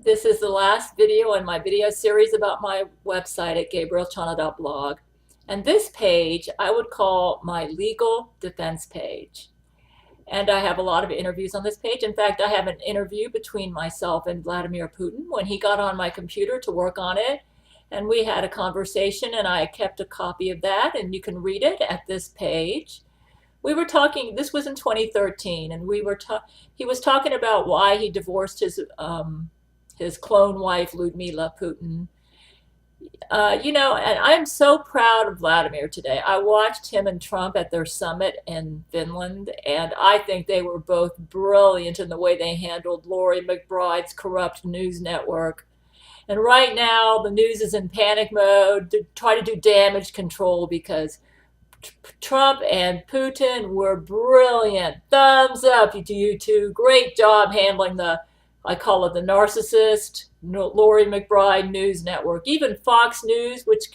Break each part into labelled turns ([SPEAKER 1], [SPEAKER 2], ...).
[SPEAKER 1] This is the last video in my video series about my website at GABRIELLECHANA.BLOG. And this page I would call my legal defense page. And I have a lot of interviews on this page. In fact, I have an interview between myself and Vladimir Putin when he got on my computer to work on it. And we had a conversation, and I kept a copy of that, and you can read it at this page. We were talking, this was in 2013, and he was talking about why he divorced his clone wife, Ludmila Putin. And I'm so proud of Vladimir today. I watched him and Trump at their summit in Finland, and I think they were both brilliant in the way they handled Lori McBride's corrupt news network. And right now, the news is in panic mode to try to do damage control because Trump and Putin were brilliant. Thumbs up to you two. Great job handling I call it the narcissist, Lori McBride News Network. Even Fox News, which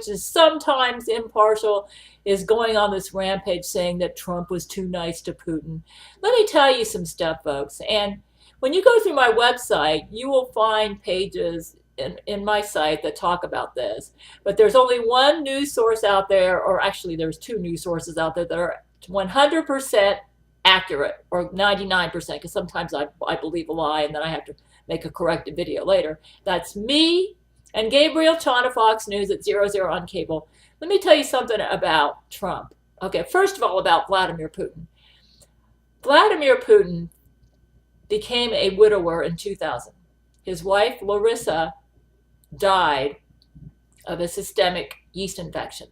[SPEAKER 1] is sometimes impartial, is going on this rampage saying that Trump was too nice to Putin. Let me tell you some stuff, folks. And when you go through my website, you will find pages in my site that talk about this. But there's only one news source out there, or actually there's two news sources out there that are 100% accurate, or 99%, because sometimes I believe a lie and then I have to make a corrected video later. That's me and Gabrielle Chana, Fox News at 00 on cable. Let me tell you something about Trump. Okay, first of all, about Vladimir Putin. Vladimir Putin became a widower in 2000. His wife, Larissa, died of a systemic yeast infection.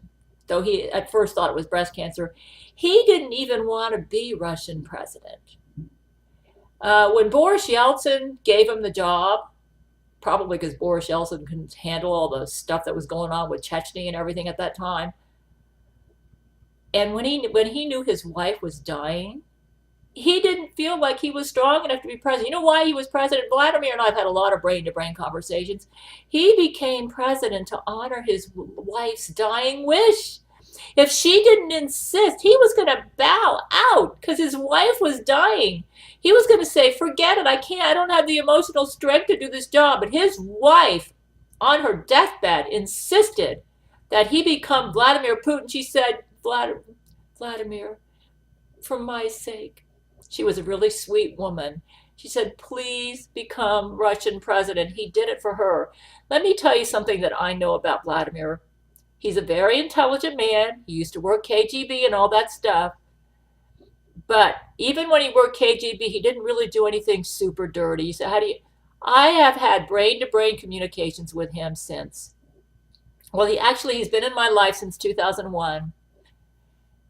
[SPEAKER 1] Though he at first thought it was breast cancer, he didn't even want to be Russian president. When Boris Yeltsin gave him the job, probably because Boris Yeltsin couldn't handle all the stuff that was going on with Chechnya and everything at that time, and when he knew his wife was dying, he didn't feel like he was strong enough to be president. You know why he was president? Vladimir and I have had a lot of brain-to-brain conversations. He became president to honor his wife's dying wish. If she didn't insist, he was going to bow out because his wife was dying. He was going to say, forget it, I don't have the emotional strength to do this job. But his wife, on her deathbed, insisted that he become Vladimir Putin. She said, Vladimir, for my sake. She was a really sweet woman. She said, please become Russian president. He did it for her. Let me tell you something that I know about Vladimir. He's a very intelligent man. He used to work KGB and all that stuff. But even when he worked KGB, he didn't really do anything super dirty. He said, I have had brain-to-brain communications with him since. Well, he's been in my life since 2001.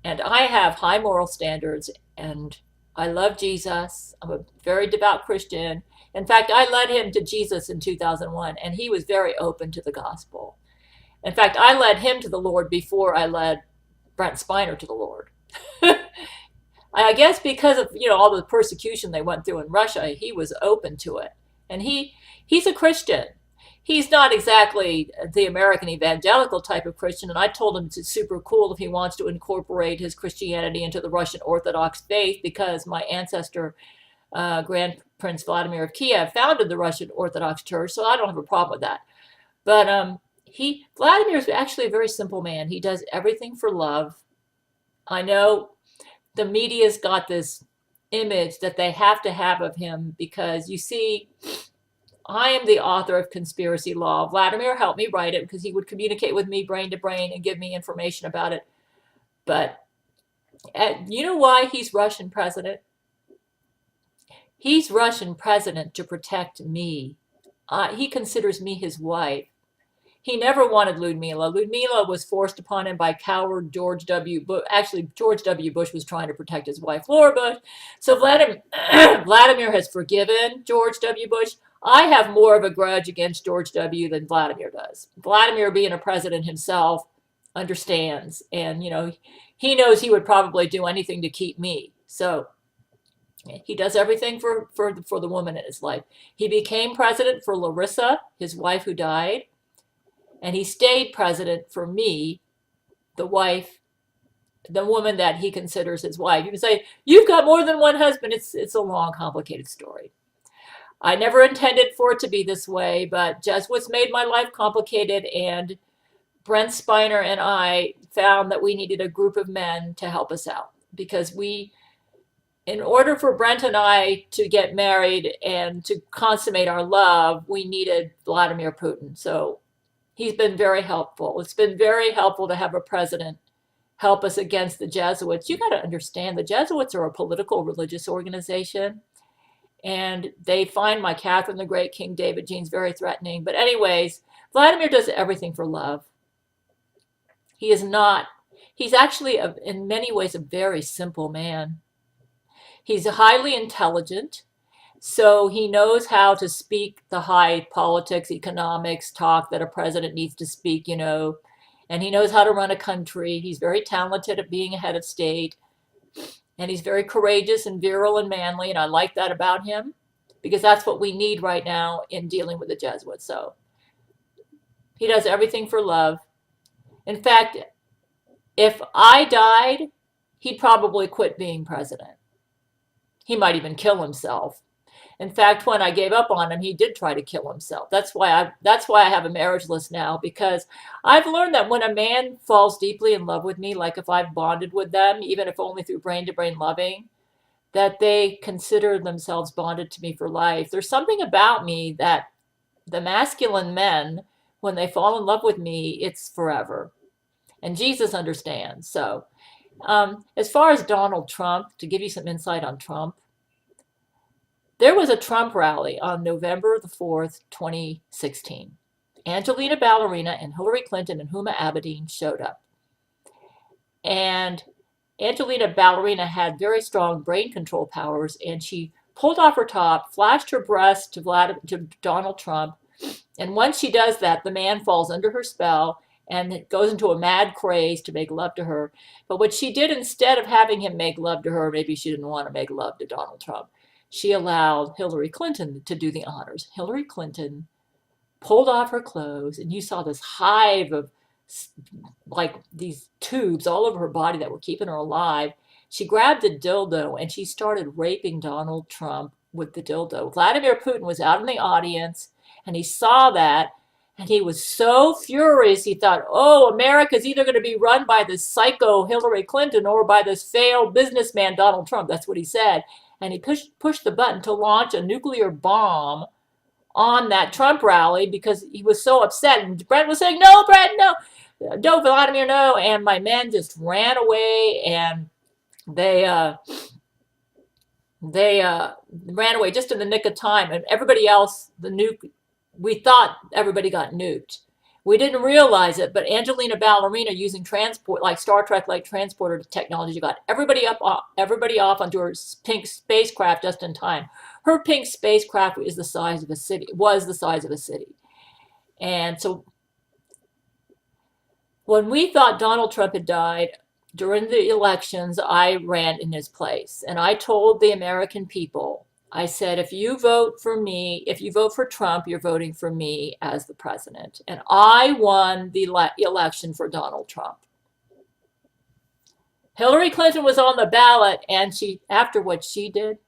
[SPEAKER 1] And I have high moral standards, and I love Jesus. I'm a very devout Christian. In fact, I led him to Jesus in 2001, and he was very open to the gospel. In fact, I led him to the Lord before I led Brent Spiner to the Lord. I guess because of all the persecution they went through in Russia, he was open to it. And he's a Christian. He's not exactly the American evangelical type of Christian, and I told him it's super cool if he wants to incorporate his Christianity into the Russian Orthodox faith, because my ancestor, Grand Prince Vladimir of Kiev, founded the Russian Orthodox Church, so I don't have a problem with that. But Vladimir is actually a very simple man. He does everything for love. I know the media's got this image that they have to have of him because, you see, I am the author of Conspiracy Law. Vladimir helped me write it because he would communicate with me brain to brain and give me information about it. But you know why he's Russian president? He's Russian president to protect me. He considers me his wife. He never wanted Ludmila. Ludmila was forced upon him by coward George W. Bush. Actually, George W. Bush was trying to protect his wife, Laura Bush. So Vladimir has forgiven George W. Bush. I have more of a grudge against George W. than Vladimir does. Vladimir, being a president himself, understands. And, he knows he would probably do anything to keep me. So he does everything for the woman in his life. He became president for Larissa, his wife who died. And he stayed president for me, the woman that he considers his wife. You can say, you've got more than one husband. It's a long, complicated story. I never intended for it to be this way, but Jesuits made my life complicated, and Brent Spiner and I found that we needed a group of men to help us out because in order for Brent and I to get married and to consummate our love, we needed Vladimir Putin. So he's been very helpful. It's been very helpful to have a president help us against the Jesuits. You got to understand, the Jesuits are a political religious organization, and they find my Catherine the Great, King David genes very threatening. But anyways, Vladimir does everything for love. He is not, he's actually in many ways a very simple man. He's highly intelligent, so he knows how to speak the high politics, economics talk that a president needs to speak, and he knows how to run a country. He's very talented at being a head of state, and he's very courageous and virile and manly, and I like that about him because that's what we need right now in dealing with the Jesuits. So he does everything for love. In fact, if I died, he'd probably quit being president. He might even kill himself. In fact, when I gave up on him, he did try to kill himself. That's why I have a marriage list now, because I've learned that when a man falls deeply in love with me, like if I've bonded with them, even if only through brain-to-brain loving, that they consider themselves bonded to me for life. There's something about me that the masculine men, when they fall in love with me, it's forever. And Jesus understands. So as far as Donald Trump, to give you some insight on Trump, there was a Trump rally on November the 4th, 2016. Angelina Ballerina and Hillary Clinton and Huma Abedin showed up. And Angelina Ballerina had very strong brain control powers, and she pulled off her top, flashed her breast to Donald Trump. And once she does that, the man falls under her spell and it goes into a mad craze to make love to her. But what she did, instead of having him make love to her, maybe she didn't want to make love to Donald Trump, she allowed Hillary Clinton to do the honors. Hillary Clinton pulled off her clothes, and you saw this hive of like these tubes all over her body that were keeping her alive. She grabbed a dildo and she started raping Donald Trump with the dildo. Vladimir Putin was out in the audience, and he saw that, and he was so furious. He thought, oh, America's either going to be run by this psycho Hillary Clinton or by this failed businessman Donald Trump. That's what he said. And he pushed the button to launch a nuclear bomb on that Trump rally because he was so upset. And Brent was saying, no, Brent, no, no, Vladimir, no. And my men just ran away, and they ran away just in the nick of time. And everybody else, we thought everybody got nuked. We didn't realize it, but Angelina Ballerina, using transport, like Star Trek-like transporter technology, got everybody off onto her pink spacecraft just in time. Her pink spacecraft was the size of a city. And so when we thought Donald Trump had died, during the elections, I ran in his place. And I told the American people, I said, if you vote for me, if you vote for Trump, you're voting for me as the president. And I won the election for Donald Trump. Hillary Clinton was on the ballot, and after what she did,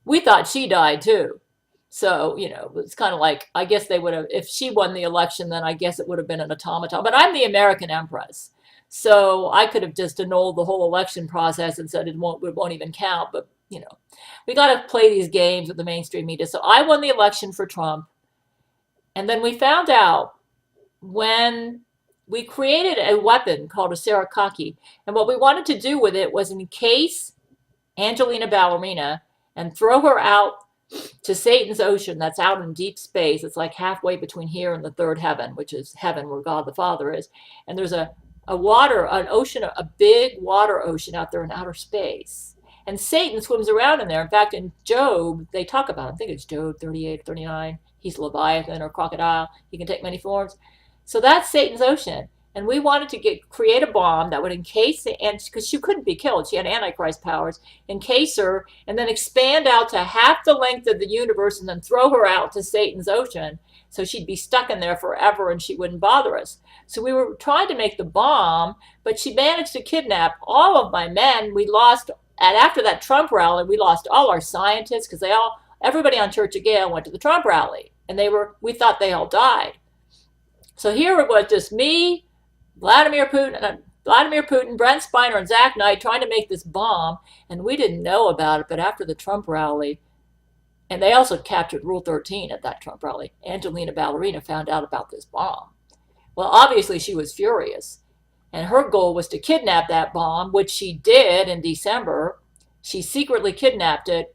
[SPEAKER 1] we thought she died too. So, it's kind of like, I guess they would have, if she won the election, then I guess it would have been an automaton. But I'm the American Empress. So I could have just annulled the whole election process and said it won't even count. But we got to play these games with the mainstream media. So I won the election for Trump. And then we found out when we created a weapon called a Sarakaki. And what we wanted to do with it was encase Angelina Ballerina and throw her out to Satan's ocean that's out in deep space. It's like halfway between here and the third heaven, which is heaven where God the Father is. And there's an ocean, a big water ocean out there in outer space. And Satan swims around in there. In fact, in Job, they talk about him. I think it's Job 38 or 39. He's Leviathan or crocodile. He can take many forms. So that's Satan's ocean. And we wanted to create a bomb that would encase, because she couldn't be killed. She had Antichrist powers. Encase her and then expand out to half the length of the universe and then throw her out to Satan's ocean. So she'd be stuck in there forever and she wouldn't bother us. So we were trying to make the bomb, but she managed to kidnap all of my men. We lost, and after that Trump rally, we lost all our scientists because everybody on Church of Gail went to the Trump rally, and we thought they all died. So here it was just me, Vladimir Putin, Brent Spiner, and Zach Knight trying to make this bomb, and we didn't know about it. But after the Trump rally, and they also captured Rule 13 at that Trump rally, Angelina Ballerina found out about this bomb. Well, obviously she was furious, and her goal was to kidnap that bomb, which she did in December. She secretly kidnapped it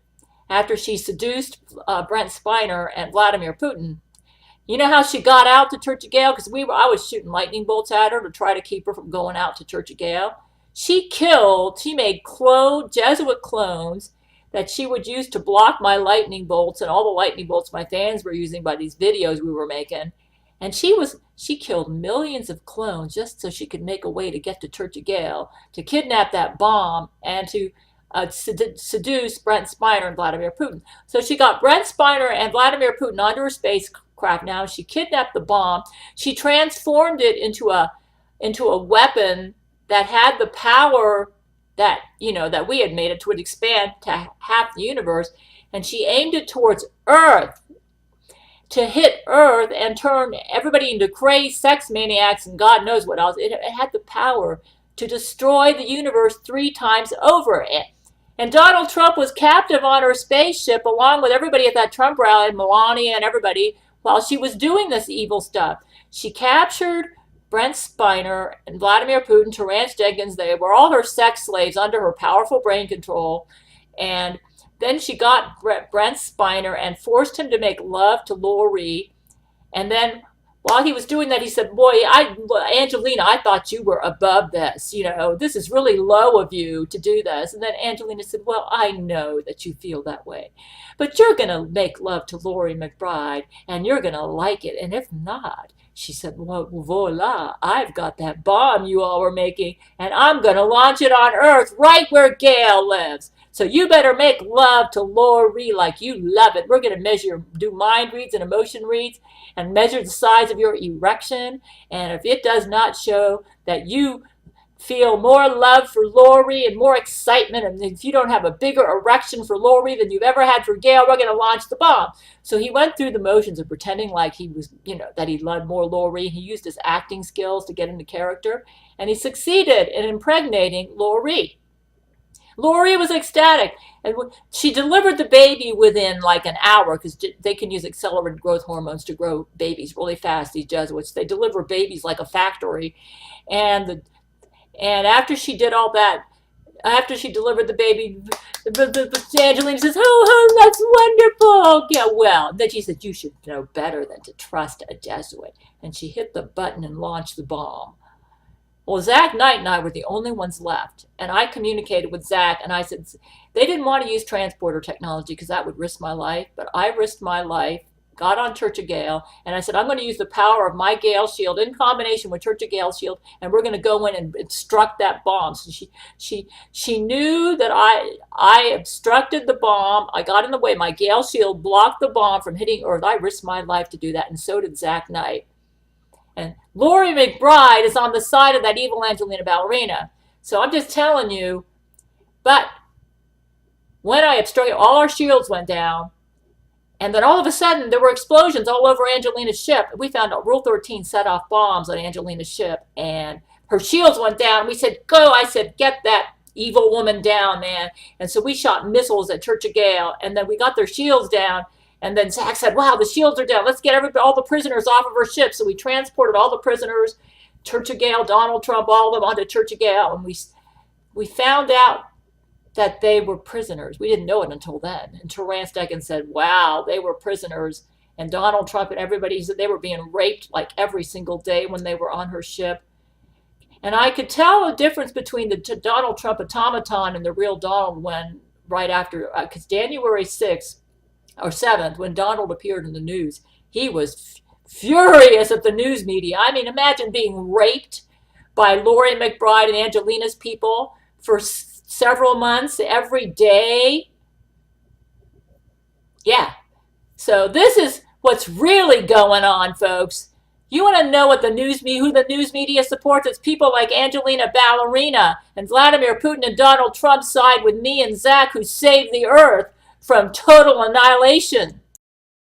[SPEAKER 1] after she seduced Brent Spiner and Vladimir Putin. You know how she got out to Church of Gail? Because I was shooting lightning bolts at her to try to keep her from going out to Church of Gail. She made Jesuit clones that she would use to block my lightning bolts and all the lightning bolts my fans were using by these videos we were making. And she killed millions of clones just so she could make a way to get to Church of Gail, to kidnap that bomb, and to seduce Brent Spiner and Vladimir Putin. So she got Brent Spiner and Vladimir Putin onto her spacecraft now. She kidnapped the bomb. She transformed it into a weapon that had the power that we had made it to expand to half the universe. And she aimed it towards Earth, to hit Earth and turn everybody into crazy sex maniacs and God knows what else. It had the power to destroy the universe 3 times over. And Donald Trump was captive on her spaceship along with everybody at that Trump rally, Melania and everybody, while she was doing this evil stuff. She captured Brent Spiner and Vladimir Putin, Terrence Jenkins. They were all her sex slaves under her powerful brain control. And then she got Brent Spiner and forced him to make love to Lori. And then while he was doing that, he said, boy, Angelina, I thought you were above this. This is really low of you to do this. And then Angelina said, well, I know that you feel that way, but you're going to make love to Lori McBride and you're going to like it. And if not, she said, well, voila, I've got that bomb you all were making and I'm going to launch it on Earth right where Gail lives. So you better make love to Lori like you love it. We're going to do mind reads and emotion reads and measure the size of your erection. And if it does not show that you feel more love for Lori and more excitement, and if you don't have a bigger erection for Lori than you've ever had for Gail, we're going to launch the bomb. So he went through the motions of pretending like he was, that he loved more Lori. He used his acting skills to get into character, and he succeeded in impregnating Lori. Lori was ecstatic, and she delivered the baby within like an hour because they can use accelerated growth hormones to grow babies really fast, these Jesuits. They deliver babies like a factory. And after she did all that, after she delivered the baby, Angelina says, oh, that's wonderful. Yeah, well, then she said, you should know better than to trust a Jesuit. And she hit the button and launched the bomb. Well, Zach Knight and I were the only ones left. And I communicated with Zach, and I said, they didn't want to use transporter technology because that would risk my life. But I risked my life, got on Church of Gail, and I said, I'm going to use the power of my Gail shield in combination with Church of Gail shield, and we're going to go in and obstruct that bomb. So she knew that I obstructed the bomb. I got in the way. My Gail shield blocked the bomb from hitting Earth. I risked my life to do that, and so did Zach Knight. And Lori McBride is on the side of that evil Angelina Ballerina. So I'm just telling you, but when I obstructed, all our shields went down. And then all of a sudden, there were explosions all over Angelina's ship. We found out Rule 13 set off bombs on Angelina's ship. And her shields went down. We said, go. I said, get that evil woman down, man. And so we shot missiles at Church of Gail. And then we got their shields down. And then Zach said, wow, the shields are down. Let's get all the prisoners off of her ship. So we transported all the prisoners, Church of Gail, Donald Trump, all of them onto Church of Gail. And we found out that they were prisoners. We didn't know it until then. And Terrence Jenkins said, wow, they were prisoners. And Donald Trump and everybody said they were being raped like every single day when they were on her ship. And I could tell a difference between the Donald Trump automaton and the real Donald when right after, because January 6th, or 7th, when Donald appeared in the news, he was furious at the news media. I mean, imagine being raped by Lori McBride and Angelina's people for several months every day. Yeah. So this is what's really going on, folks. You want to know what who the news media supports? It's people like Angelina Ballerina and Vladimir Putin and Donald Trump side with me and Zach who saved the earth. from total annihilation.